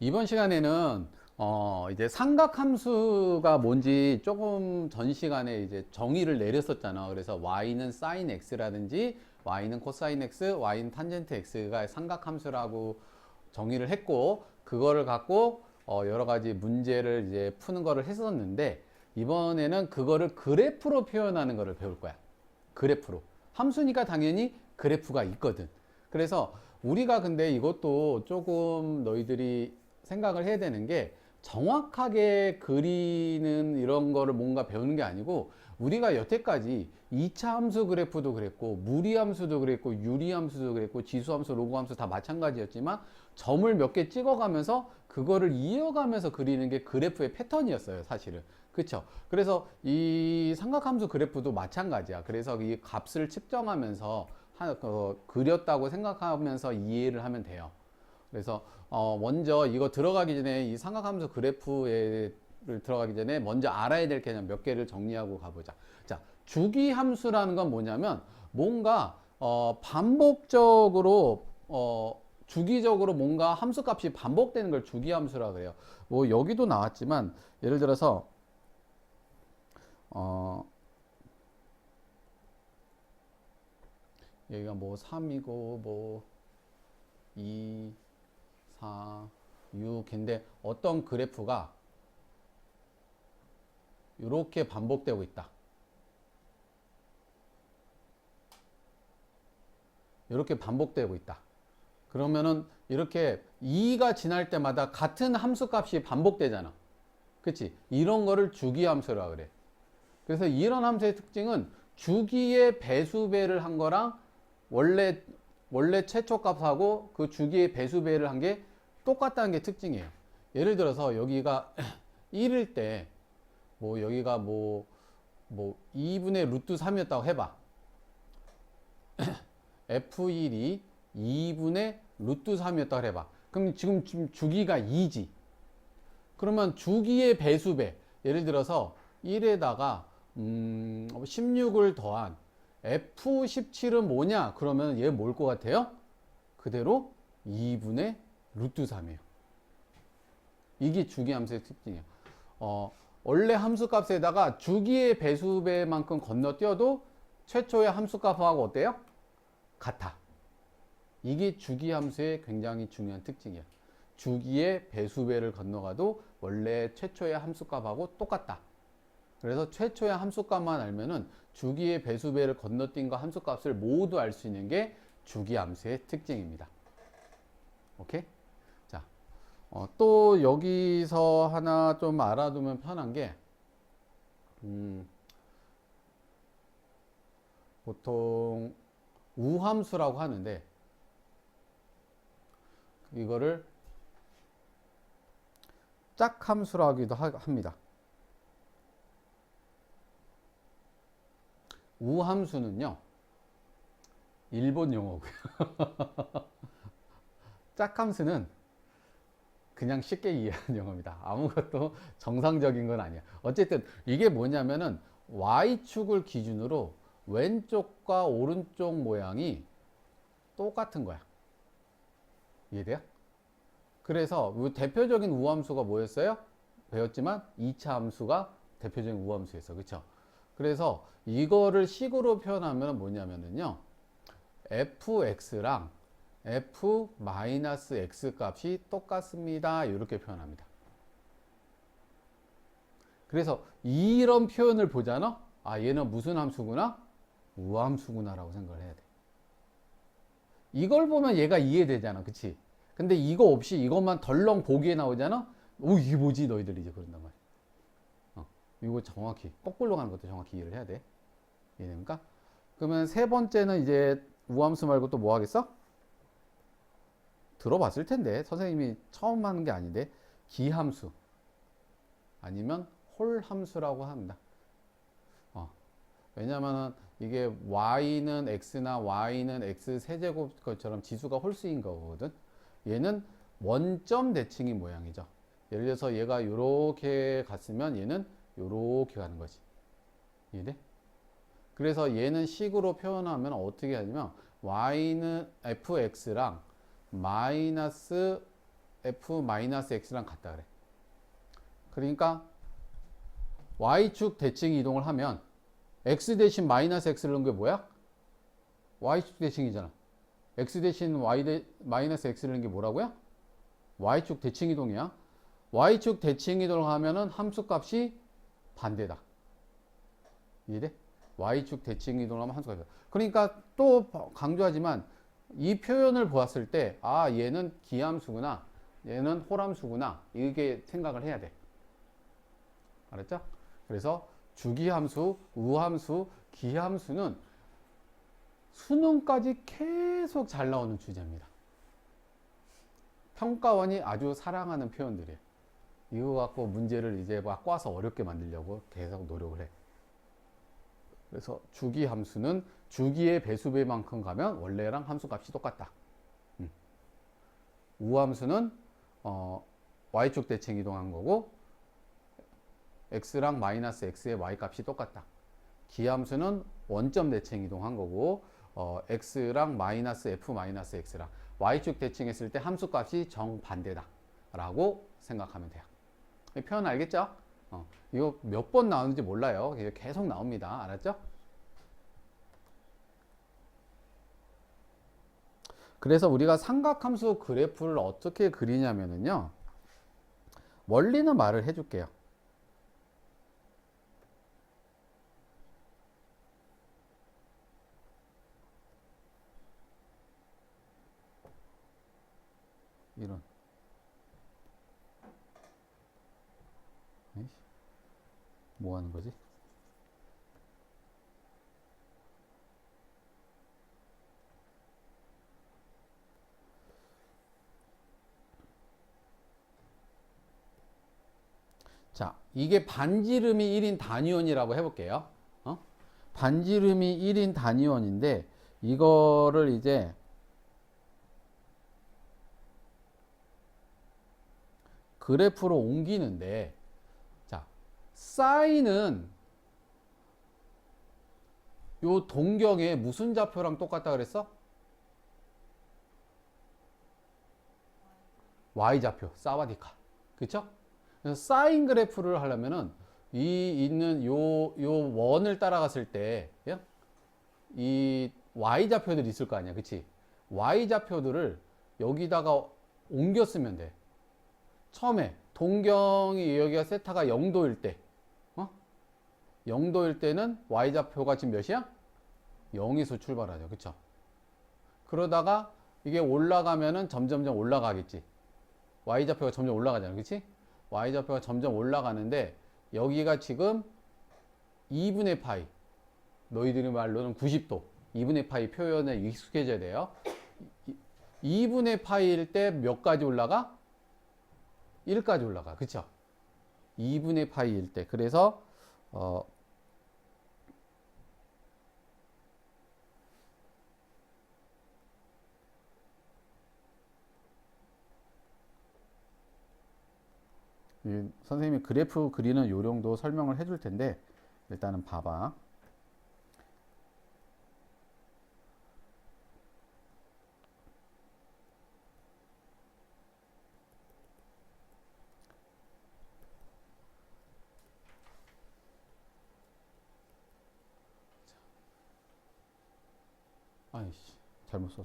이번 시간에는 이제 삼각함수가 뭔지 조금 전 시간에 이제 정의를 내렸었잖아. 그래서 y는 sin x라든지 y는 코사인 x, y는 탄젠트 x가 삼각함수라고 정의를 했고, 그거를 갖고 여러 가지 문제를 이제 푸는 거를 했었는데, 이번에는 그거를 그래프로 표현하는 거를 배울 거야. 그래프로. 함수니까 당연히 그래프가 있거든. 그래서 우리가 근데 이것도 조금 너희들이 생각을 해야 되는 게, 정확하게 그리는 이런 거를 뭔가 배우는 게 아니고, 우리가 여태까지 2차 함수 그래프도 그랬고 무리함수도 그랬고 유리함수도 그랬고 지수함수 로그함수 다 마찬가지였지만, 점을 몇 개 찍어가면서 그거를 이어가면서 그리는 게 그래프의 패턴이었어요, 사실은. 그쵸? 그래서 이 삼각함수 그래프도 마찬가지야. 그래서 이 값을 측정하면서 그렸다고 생각하면서 이해를 하면 돼요. 그래서 먼저 이거 들어가기 전에, 이 삼각함수 그래프를 들어가기 전에 먼저 알아야 될 개념 몇 개를 정리하고 가보자. 자, 주기함수라는 건 뭐냐면, 뭔가 반복적으로 주기적으로 뭔가 함수값이 반복되는 걸 주기함수라고 그래요. 뭐 여기도 나왔지만, 예를 들어서 여기가 뭐 3이고 뭐 2, 4, 6인데, 어떤 그래프가 이렇게 반복되고 있다. 이렇게 반복되고 있다. 그러면은 이렇게 2가 지날 때마다 같은 함수 값이 반복되잖아. 그치? 이런 거를 주기함수라고 그래. 그래서 이런 함수의 특징은 주기의 배수배를 한 거랑 원래 최초 값하고 그 주기의 배수배를 한 게 똑같다는 게 특징이에요. 예를 들어서 여기가 1일 때, 뭐 여기가 뭐 2분의 루트 3이었다고 해봐. F1이 2분의 루트 3이었다고 해봐. 그럼 지금 주기가 2지. 그러면 주기의 배수배, 예를 들어서 1에다가 16을 더한 F17은 뭐냐? 그러면 얘 뭘 것 같아요? 그대로 2분의 루트 3이에요. 이게 주기함수의 특징이에요. 원래 함수값에다가 주기의 배수배만큼 건너뛰어도 최초의 함수값하고 어때요? 같아. 이게 주기함수의 굉장히 중요한 특징이야. 주기의 배수배를 건너가도 원래 최초의 함수값하고 똑같다. 그래서 최초의 함수값만 알면은 주기의 배수배를 건너뛴 거 함수값을 모두 알 수 있는 게 주기함수의 특징입니다. 오케이? 자, 또 여기서 하나 좀 알아두면 편한 게, 보통 우함수라고 하는데, 이거를 짝함수라기도 합니다. 우함수는요, 일본 용어고요. 짝함수는 그냥 쉽게 이해하는 용어입니다. 아무것도 정상적인 건 아니야. 어쨌든 이게 뭐냐면은 Y축을 기준으로 왼쪽과 오른쪽 모양이 똑같은 거야. 이해돼요? 그래서 대표적인 우함수가 뭐였어요? 배웠지만 2차 함수가 대표적인 우함수였어. 그쵸? 그래서 이거를 식으로 표현하면 뭐냐면요, fx랑 f-x 값이 똑같습니다. 이렇게 표현합니다. 그래서 이런 표현을 보잖아? 아, 얘는 무슨 함수구나? 우함수구나 라고 생각을 해야 돼. 이걸 보면 얘가 이해되잖아. 그치? 근데 이거 없이 이것만 덜렁 보기에 나오잖아? 오, 이게 뭐지? 너희들이 이제 그런단 말이야. 이거 정확히, 거꾸로 가는 것도 정확히 이해를 해야 돼. 이해됩니까? 그러면 세 번째는 이제 우함수 말고 또 뭐 하겠어? 들어봤을 텐데. 선생님이 처음 하는 게 아닌데. 기함수. 아니면 홀함수라고 합니다. 왜냐면은 이게 y는 x나 y는 x 세제곱 것처럼 지수가 홀수인 거거든. 얘는 원점 대칭이 모양이죠. 예를 들어서 얘가 이렇게 갔으면 얘는 이렇게 가는 거지. 이해돼? 그래서 얘는 식으로 표현하면 어떻게 하냐면, y는 fx랑 마이너스 f-x랑 같다 그래. 그러니까 y축 대칭 이동을 하면 x 대신 마이너스 x를 넣은 게 뭐야? y축 대칭이잖아. x 대신 마이너스 x를 넣은 게 뭐라고요? y축 대칭 이동이야. y축 대칭 이동을 하면은 함수값이 반대다. 이해돼? y축 대칭 이동을 하면 함수값이다. 그러니까 또 강조하지만 이 표현을 보았을 때 아 얘는 기함수구나, 얘는 홀함수구나, 이게 생각을 해야 돼. 알았죠? 그래서 주기함수, 우함수, 기함수는 수능까지 계속 잘 나오는 주제입니다. 평가원이 아주 사랑하는 표현들이에요. 이거 갖고 문제를 이제 막 꽈서 어렵게 만들려고 계속 노력을 해. 그래서 주기함수는 주기의 배수배만큼 가면 원래랑 함수값이 똑같다. 우함수는 y축 대칭 이동한 거고 x랑 마이너스 x의 y값이 똑같다. 기함수는 원점 대칭 이동한 거고 x랑 마이너스 f 마이너스 x랑 y축 대칭했을 때 함수값이 정반대다 라고 생각하면 돼요. 이 표현 알겠죠? 이거 몇 번 나오는지 몰라요. 계속 나옵니다. 알았죠? 그래서 우리가 삼각함수 그래프를 어떻게 그리냐면요. 원리는 말을 해줄게요. 이런. 뭐 하는 거지? 자, 이게 반지름이 1인 단위원이라고 해볼게요. 반지름이 1인 단위원인데 이거를 이제 그래프로 옮기는데 자, 사인은 요 동경에 무슨 좌표랑 똑같다 그랬어? y좌표, 사와디카. 그쵸? 그래서 사인 그래프를 하려면은 이 있는 요 원을 따라갔을 때 이 y좌표들이 있을 거 아니야. 그치? y좌표들을 여기다가 옮겨 쓰면 돼. 처음에 동경이 여기가 세타가 0도일 때 0도일 때는 y좌표가 지금 몇이야? 0에서 출발하죠. 그쵸? 그러다가 이게 올라가면은 점점점 올라가겠지. y좌표가 점점 올라가잖아. 그치? y좌표가 점점 올라가는데 여기가 지금 2분의 파이, 너희들의 말로는 90도 2분의 파이 표현에 익숙해져야 돼요. 2분의 파이일 때 몇 가지 올라가? 1까지 올라가. 그쵸? 2분의 파이일 때. 그래서 선생님이 그래프 그리는 요령도 설명을 해줄 텐데 일단은 봐봐. 아이씨, 잘못 썼어.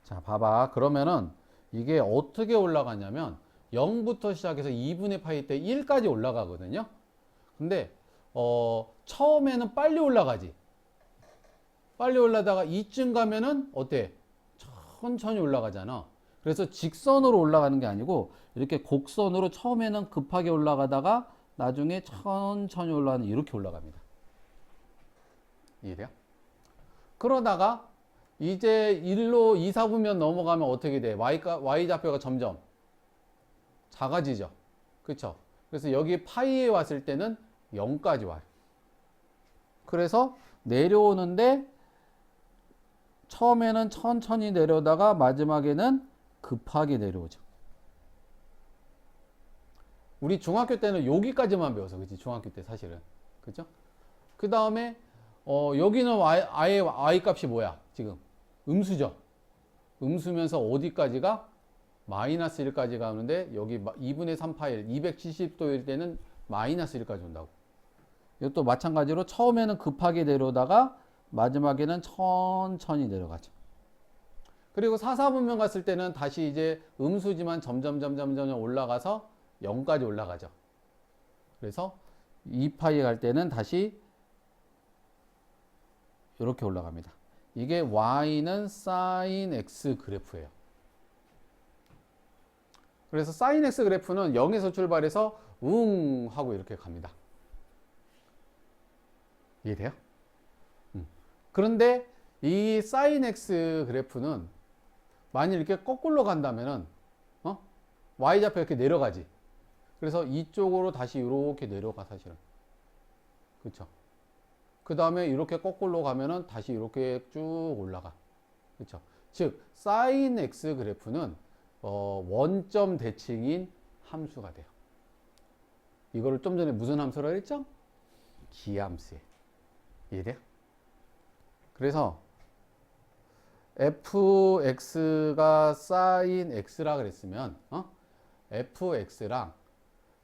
자, 봐봐. 그러면은 이게 어떻게 올라가냐면 0부터 시작해서 2분의 파이 때 1까지 올라가거든요. 근데 처음에는 빨리 올라가지. 빨리 올라다가 이쯤 가면은 어때? 천천히 올라가잖아. 그래서 직선으로 올라가는 게 아니고 이렇게 곡선으로 처음에는 급하게 올라가다가 나중에 천천히 올라가는 이렇게 올라갑니다. 이해돼요? 그러다가 이제 1로 2, 4분면 넘어가면 어떻게 돼? y좌표가 점점 작아지죠. 그쵸? 그래서 여기 파이에 왔을 때는 0까지 와요. 그래서 내려오는데 처음에는 천천히 내려다가 마지막에는 급하게 내려오죠. 우리 중학교 때는 여기까지만 배웠어. 그치? 중학교 때 사실은. 그죠? 그 다음에 여기는 아예 y 값이 뭐야? 지금 음수죠. 음수면서 어디까지가? 마이너스 1까지 가는데 여기 2분의 3 파일 270도일 때는 마이너스 1까지 온다고. 이것도 마찬가지로 처음에는 급하게 내려오다가 마지막에는 천천히 내려가죠. 그리고 4, 4분면 갔을 때는 다시 이제 음수지만 점점 올라가서 0까지 올라가죠. 그래서 2파이 갈 때는 다시 이렇게 올라갑니다. 이게 y는 sin x 그래프예요. 그래서 sin x 그래프는 0에서 출발해서 하고 이렇게 갑니다. 이해돼요? 그런데 이 sin x 그래프는 만일 이렇게 거꾸로 간다면은 y좌표 이렇게 내려가지. 그래서 이쪽으로 다시 이렇게 내려가 사실은. 그렇죠? 그 다음에 이렇게 거꾸로 가면은 다시 이렇게 쭉 올라가. 그렇죠? 즉 sin x 그래프는 원점 대칭인 함수가 돼요. 이거를 좀 전에 무슨 함수라고 했죠? 기함수에. 이해돼요? 그래서 fx가 sin x라 그랬으면 fx랑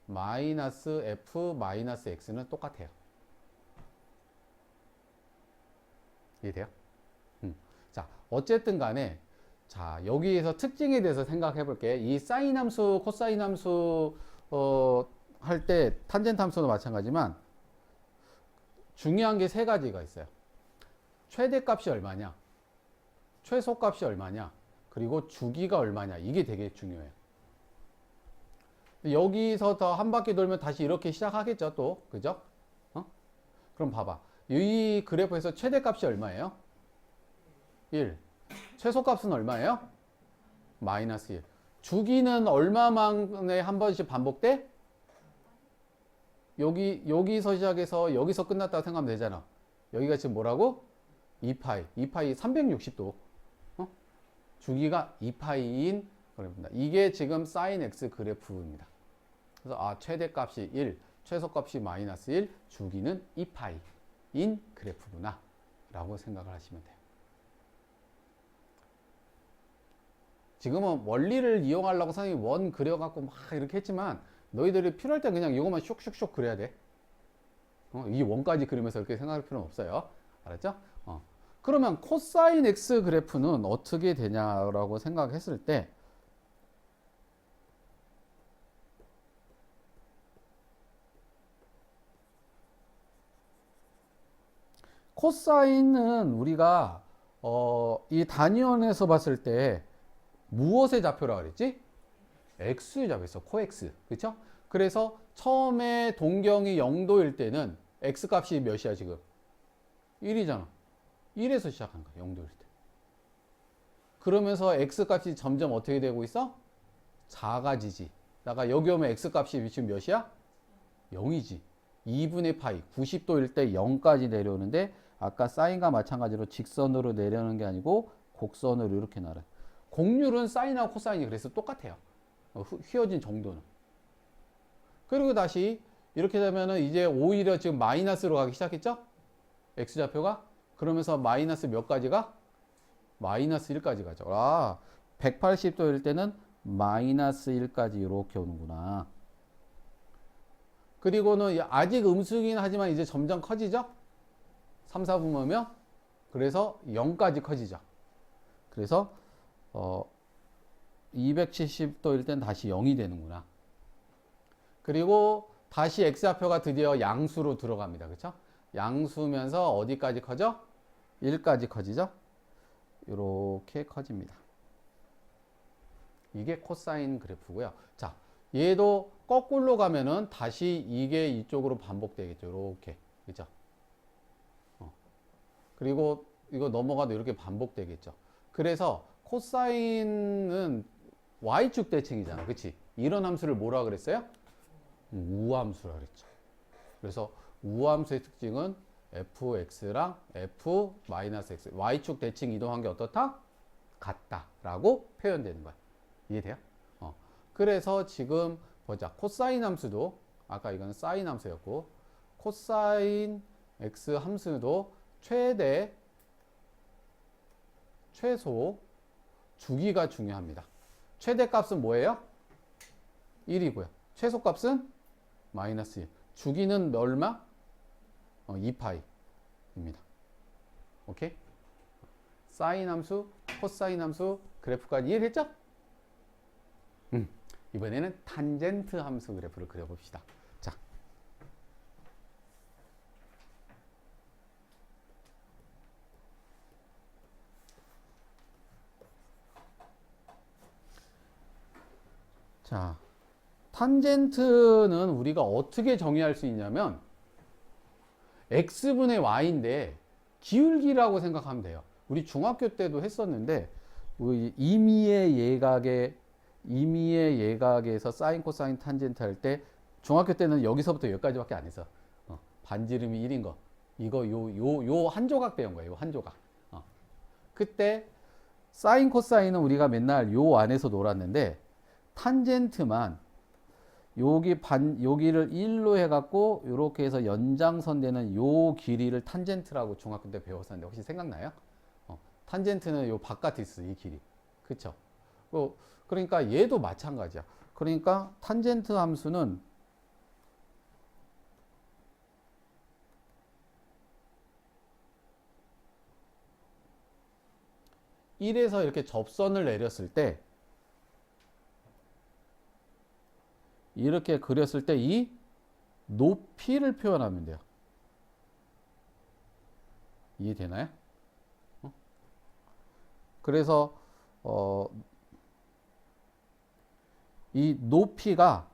마이너스 f 마이너스 x는 똑같아요. 이해돼요? 자, 어쨌든 간에 자, 여기에서 특징에 대해서 생각해 볼게. 이 사인 함수, 코사인 함수 할 때 탄젠트 함수도 마찬가지지만 중요한 게 세 가지가 있어요. 최대값이 얼마냐? 최소값이 얼마냐? 그리고 주기가 얼마냐? 이게 되게 중요해요. 여기서 더 한 바퀴 돌면 다시 이렇게 시작하겠죠, 또. 그죠? 그럼 봐봐. 이 그래프에서 최대값이 얼마예요? 1. 최소값은 얼마예요? 마이너스 1. 주기는 얼마 만에 한 번씩 반복돼? 여기서 시작해서 여기서 끝났다고 생각하면 되잖아. 여기가 지금 뭐라고? 2파이. 2파이 360도. 주기가 2파이인 그래프입니다. 이게 지금 sin x 그래프입니다. 그래서 최대값이 1, 최소값이 마이너스 1, 주기는 2파이인 그래프구나 라고 생각을 하시면 돼요. 지금은 원리를 이용하려고 선생님이 원 그려갖고 막 이렇게 했지만 너희들이 필요할 때 그냥 이것만 슉슉슉 그려야 돼. 이 원까지 그리면서 이렇게 생각할 필요는 없어요. 알았죠? 그러면 코사인 x 그래프는 어떻게 되냐라고 생각했을 때 코사인은 우리가 이 단위원에서 봤을 때 무엇의 좌표라고 그랬지? x의 좌표였어. 코x. 그렇죠? 그래서 처음에 동경이 0도일 때는 x 값이 몇이야 지금? 1이잖아. 1에서 시작한 거야. 0도일 때. 그러면서 x 값이 점점 어떻게 되고 있어? 작아지지. 나가 여기 오면 x 값이 지금 몇이야? 0이지. 2분의 파이. 90도일 때 0까지 내려오는데 아까 사인과 마찬가지로 직선으로 내려오는 게 아니고 곡선으로 이렇게 날아요. 곡률은 사인하고 코사인이 그래서 똑같아요. 휘어진 정도는. 그리고 다시 이렇게 되면은 이제 오히려 지금 마이너스로 가기 시작했죠? x좌표가. 그러면서 마이너스 몇 가지가? 마이너스 1까지 가죠. 180도일 때는 마이너스 1까지 이렇게 오는구나. 그리고는 아직 음수긴 하지만 이제 점점 커지죠? 3, 4분 오면. 그래서 0까지 커지죠. 그래서 270도일 땐 다시 0이 되는구나. 그리고 다시 x좌표가 드디어 양수로 들어갑니다. 그렇죠? 양수면서 어디까지 커져? 1까지 커지죠? 이렇게 커집니다. 이게 코사인 그래프고요. 자, 얘도 거꾸로 가면은 다시 이게 이쪽으로 반복되겠죠. 이렇게. 그죠? 그리고 이거 넘어가도 이렇게 반복되겠죠. 그래서 코사인은 y축 대칭이잖아. 그치? 이런 함수를 뭐라 그랬어요? 우함수라 그랬죠. 그래서 우함수의 특징은 fx랑 f-x, y축 대칭 이동한 게 어떻다? 같다라고 표현되는 거야. 이해돼요? 그래서 지금 보자. 코사인 함수도 아까 이거는 사인 함수였고 코사인 x 함수도 최소 주기가 중요합니다. 최대값은 뭐예요? 1이고요. 최소값은 마이너스 1. 주기는 얼마? 2파이입니다. 오케이? 사인 함수, 코사인 함수 그래프까지 이해됐죠? 이번에는 탄젠트 함수 그래프를 그려봅시다. 자, 탄젠트는 우리가 어떻게 정의할 수 있냐면 x분의 y인데 기울기라고 생각하면 돼요. 우리 중학교 때도 했었는데 임의의 예각에서 사인 코사인 탄젠트 할 때 중학교 때는 여기서부터 여기까지밖에 안 했어. 반지름이 1인 거. 이거 요 한 조각 배운 거예요. 요 한 조각. 그때 사인 코사인은 우리가 맨날 요 안에서 놀았는데 탄젠트만 여기를 1로 해갖고 이렇게 해서 연장선 되는 요 길이를 탄젠트라고 중학교 때 배웠었는데 혹시 생각나요? 탄젠트는 요 바깥에 있어 이 길이. 그쵸? 그러니까 얘도 마찬가지야. 그러니까 탄젠트 함수는 (1에서) 이렇게 접선을 내렸을 때 이렇게 그렸을 때 이 높이를 표현하면 돼요. 이해되나요? 그래서 이 높이가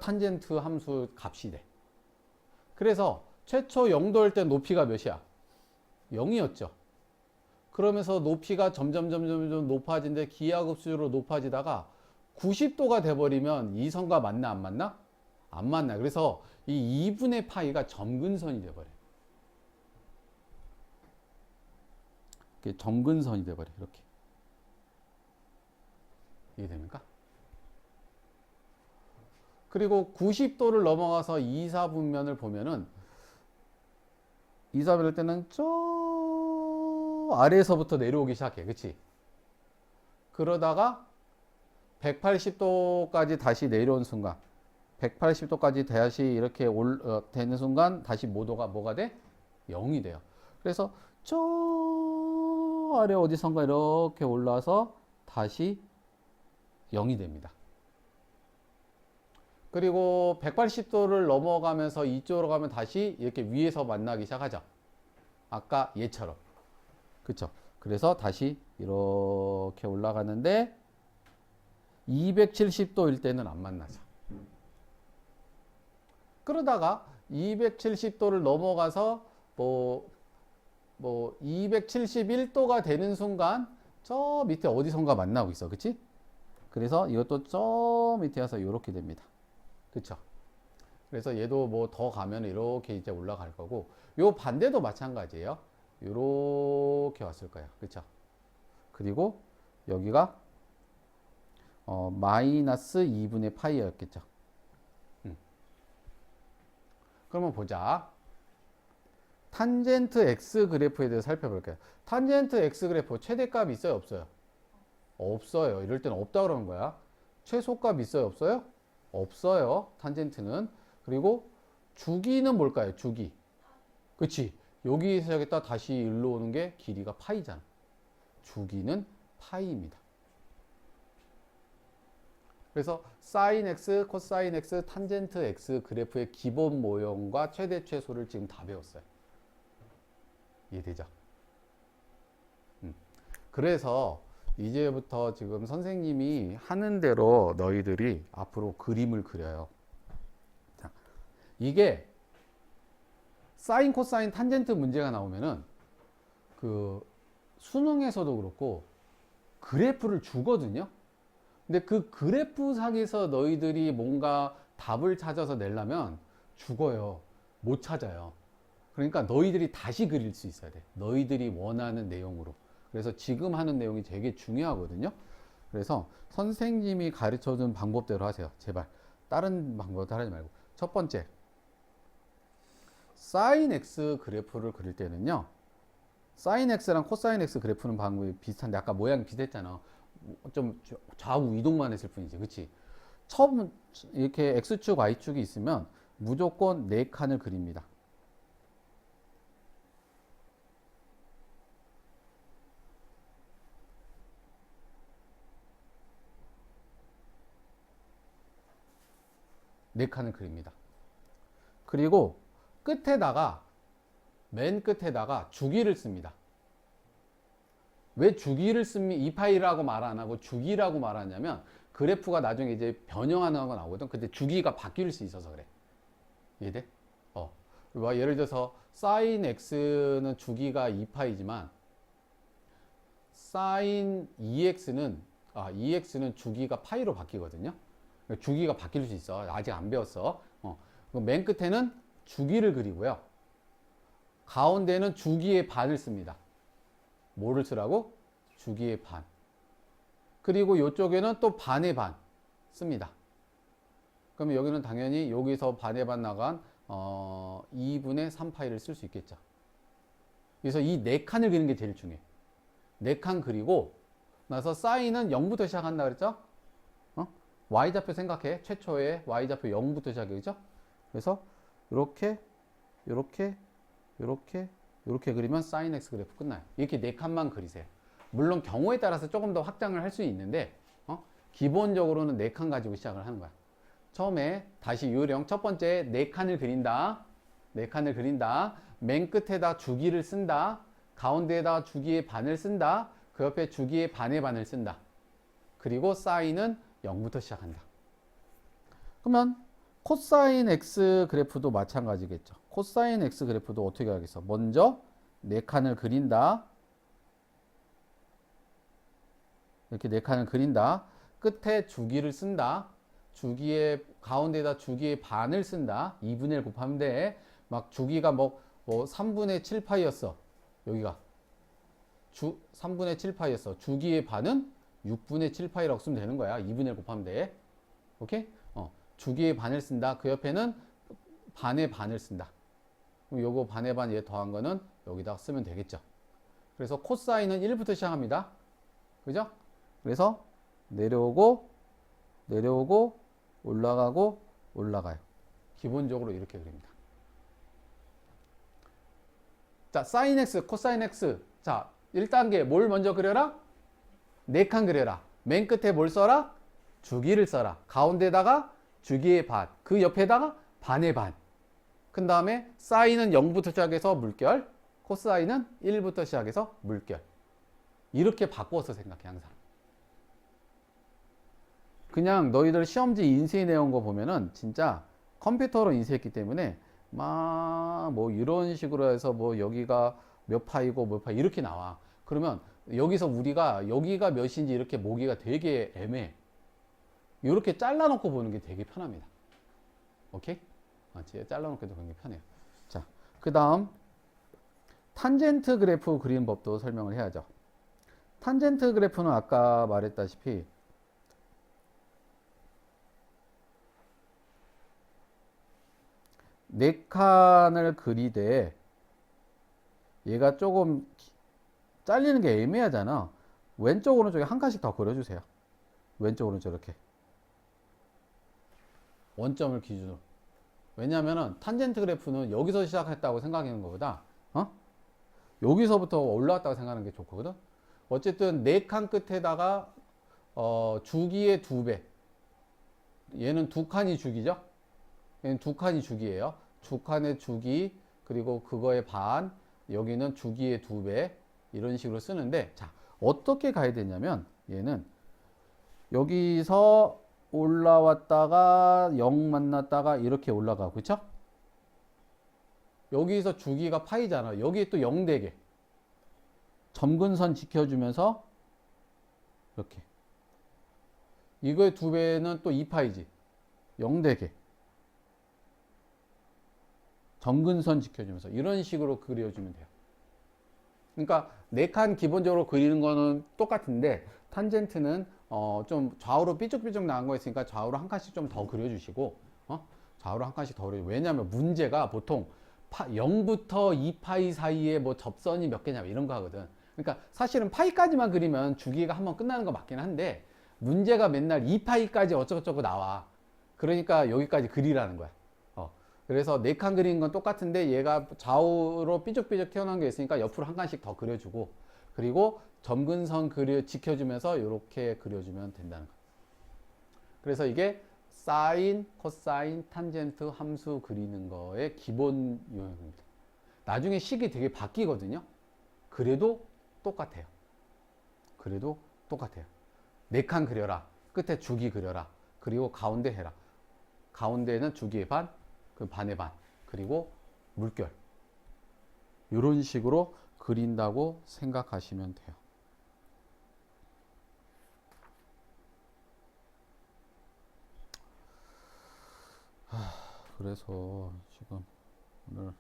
탄젠트 함수 값이 돼. 그래서 최초 0도일 때 높이가 몇이야? 0이었죠. 그러면서 높이가 점점 높아진데 기하급수로 높아지다가 90도가 돼버리면 이 선과 맞나 안 맞나? 안 만나. 그래서 이 2분의 파이가 점근선이 돼버려요. 이렇게 점근선이 돼버려요. 이렇게. 이해됩니까? 그리고 90도를 넘어가서 2사분면을 보면은 2사분면 때는 저 아래에서부터 내려오기 시작해. 그치? 그러다가 180도까지 다시 내려온 순간 180도까지 다시 이렇게 되는 순간 다시 모도가 뭐가 돼? 0이 돼요. 그래서 저 아래 어디선가 이렇게 올라와서 다시 0이 됩니다. 그리고 180도를 넘어가면서 이쪽으로 가면 다시 이렇게 위에서 만나기 시작하죠. 아까 얘처럼. 그쵸? 그래서 다시 이렇게 올라가는데 270도일 때는 안 만나죠. 그러다가 270도를 넘어가서 뭐 271도가 되는 순간 저 밑에 어디선가 만나고 있어. 그치? 그래서 이것도 저 밑에 와서 이렇게 됩니다. 그쵸? 그래서 얘도 뭐 더 가면 이렇게 이제 올라갈 거고, 요 반대도 마찬가지예요. 이렇게 왔을 거예요. 그쵸? 그리고 여기가 마이너스 2분의 파이였겠죠. 그러면 보자. 탄젠트 x 그래프에 대해서 살펴볼게요. 탄젠트 x 그래프 최대값 있어요, 없어요? 없어요. 이럴 때는 없다 그러는 거야. 최소값 있어요, 없어요? 없어요. 탄젠트는. 그리고 주기는 뭘까요? 주기. 그치? 여기에서 여기다 다시 일로 오는 게 길이가 파이잖아. 주기는 파이입니다. 그래서 사인 x, 코사인 x, 탄젠트 x 그래프의 기본 모형과 최대 최소를 지금 다 배웠어요. 이해되죠? 그래서 이제부터 지금 선생님이 하는 대로 너희들이 앞으로 그림을 그려요. 자, 이게 사인, 코사인, 탄젠트 문제가 나오면은 그 수능에서도 그렇고 그래프를 주거든요. 근데 그 그래프 상에서 너희들이 뭔가 답을 찾아서 내려면 죽어요. 못 찾아요. 그러니까 너희들이 다시 그릴 수 있어야 돼. 너희들이 원하는 내용으로. 그래서 지금 하는 내용이 되게 중요하거든요. 그래서 선생님이 가르쳐준 방법대로 하세요. 제발. 다른 방법 하지 말고. 첫 번째. 사인 x 그래프를 그릴 때는요. 사인 x랑 코사인 x 그래프는 방금 비슷한데 아까 모양이 비슷했잖아. 좀 좌우 이동만 했을 뿐이지. 그치? 처음 이렇게 x축, y축이 있으면 무조건 네 칸을 그립니다. 네 칸을 그립니다. 그리고 끝에다가 맨 끝에다가 주기를 씁니다. 왜 주기를 쓰면 2파이라고 말 안 하고 주기라고 말하냐면 그래프가 나중에 이제 변형하는 거 나오거든. 근데 주기가 바뀔 수 있어서 그래. 이해돼? 예를 들어서 sin x는 주기가 2파이지만 sin 2x는 주기가 파이로 바뀌거든요. 주기가 바뀔 수 있어. 아직 안 배웠어. 맨 끝에는 주기를 그리고요. 가운데는 주기의 반을 씁니다. 뭐를 쓰라고? 주기의 반. 그리고 이쪽에는 또 반의 반 씁니다. 그러면 여기는 당연히 여기서 반의 반 나간 2분의 3파이를 쓸 수 있겠죠. 그래서 이 네 칸을 그리는 게 제일 중요해. 네 칸 그리고 나서 사인은 0부터 시작한다 그랬죠? y좌표 생각해. 최초의 y좌표 0부터 시작이죠? 그래서 이렇게 그리면 sin x 그래프 끝나요. 이렇게 네 칸만 그리세요. 물론 경우에 따라서 조금 더 확장을 할 수 있는데 기본적으로는 네 칸 가지고 시작을 하는 거야. 처음에 다시 요령 첫 번째 네 칸을 그린다. 네 칸을 그린다. 맨 끝에다 주기를 쓴다. 가운데에다 주기의 반을 쓴다. 그 옆에 주기의 반의 반을 쓴다. 그리고 사인은 0부터 시작한다. 그러면 코사인 x 그래프도 마찬가지겠죠. 코사인 x 그래프도 어떻게 하겠어? 먼저 네 칸을 그린다. 이렇게 네 칸을 그린다. 끝에 주기를 쓴다. 주기의 가운데다 주기의 반을 쓴다. 2분의 1 곱하면 돼. 막 주기가 뭐 3분의 7파이였어. 여기가 3분의 7파이였어. 주기의 반은 6분의 7파이라고 쓰면 되는 거야. 2분의 1 곱하면 돼. 오케이? 주기의 반을 쓴다. 그 옆에는 반의 반을 쓴다. 그럼 요거 반의 반 얘 더한 거는 여기다 쓰면 되겠죠. 그래서 코사인은 1부터 시작합니다. 그죠? 그래서 내려오고 올라가고 올라가요. 기본적으로 이렇게 그립니다. 자, sin x, 코사인 x. 자, 1단계 뭘 먼저 그려라? 네 칸 그려라. 맨 끝에 뭘 써라? 주기를 써라. 가운데다가 주기의 반. 그 옆에다가 반의 반. 그 다음에 사인은 0부터 시작해서 물결. 코사인은 1부터 시작해서 물결. 이렇게 바꿔서 생각해 항상. 그냥 너희들 시험지 인쇄해 내온 거 보면은 진짜 컴퓨터로 인쇄했기 때문에 막 뭐 이런 식으로 해서 뭐 여기가 몇 파이고 몇 파이 이렇게 나와. 그러면 여기서 우리가 여기가 몇인지 이렇게 모기가 되게 애매해. 이렇게 잘라놓고 보는 게 되게 편합니다. 오케이? 잘라놓고도 그런 게 편해요. 자, 그 다음 탄젠트 그래프 그리는 법도 설명을 해야죠. 탄젠트 그래프는 아까 말했다시피 네 칸을 그리되 얘가 조금 잘리는 게 애매하잖아. 왼쪽 오른쪽에 한 칸씩 더 그려주세요. 왼쪽 오른쪽 이렇게 원점을 기준으로. 왜냐면은 탄젠트 그래프는 여기서 시작했다고 생각하는 것보다 여기서부터 올라왔다고 생각하는 게 좋거든. 어쨌든 네 칸 끝에다가 주기의 2배. 얘는 두 칸이 주기죠. 얘는 두 칸이 주기예요. 두 칸의 주기 그리고 그거의 반. 여기는 주기의 2배. 이런 식으로 쓰는데 자 어떻게 가야 되냐면 얘는 여기서 올라왔다가 0 만났다가 이렇게 올라가고 그쵸? 여기서 주기가 파이잖아. 여기에 또 0 되게 점근선 지켜주면서 이렇게 이거의 2배는 또 2파이지 0 되게 점근선 지켜주면서 이런 식으로 그려주면 돼요. 그러니까 네 칸 기본적으로 그리는 거는 똑같은데 탄젠트는 좀 좌우로 삐죽삐죽 나온 거 있으니까 좌우로 한 칸씩 좀 더 그려주시고 좌우로 한 칸씩 더 그려주시고 왜냐하면 문제가 보통 0부터 2파이 사이에 뭐 접선이 몇 개냐 이런 거 하거든. 그러니까 사실은 파이까지만 그리면 주기가 한번 끝나는 거 맞긴 한데 문제가 맨날 2파이까지 어쩌고저쩌고 나와. 그러니까 여기까지 그리라는 거야. 그래서 4칸 그리는 건 똑같은데 얘가 좌우로 삐죽삐죽 튀어나온 게 있으니까 옆으로 한 칸씩 더 그려주고 그리고 점근선 지켜주면서 이렇게 그려주면 된다는 거야. 그래서 이게 사인, 코사인, 탄젠트 함수 그리는 거의 기본 요령입니다. 나중에 식이 되게 바뀌거든요. 그래도 똑같아요. 그래도 똑같아요. 4칸 그려라. 끝에 주기 그려라. 그리고 가운데 해라. 가운데는 주기의 반, 그 반의 반. 그리고 물결. 이런 식으로 그린다고 생각하시면 돼요. 그래서 지금 오늘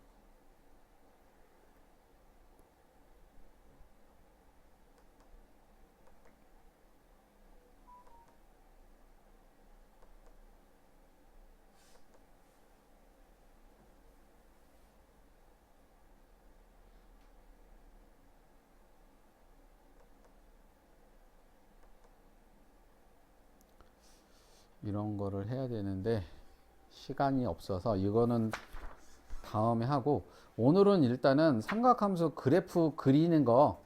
이런 거를 해야 되는데 시간이 없어서 이거는 다음에 하고 오늘은 일단은 삼각함수 그래프 그리는 거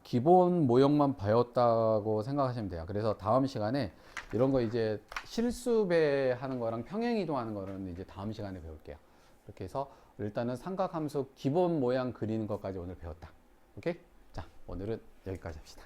기본 모형만 배웠다고 생각하시면 돼요. 그래서 다음 시간에 이런 거 이제 실수배 하는 거랑 평행 이동하는 거는 이제 다음 시간에 배울게요. 이렇게 해서 일단은 삼각함수 기본 모양 그리는 것까지 오늘 배웠다. 오케이? 자, 오늘은 여기까지 합시다.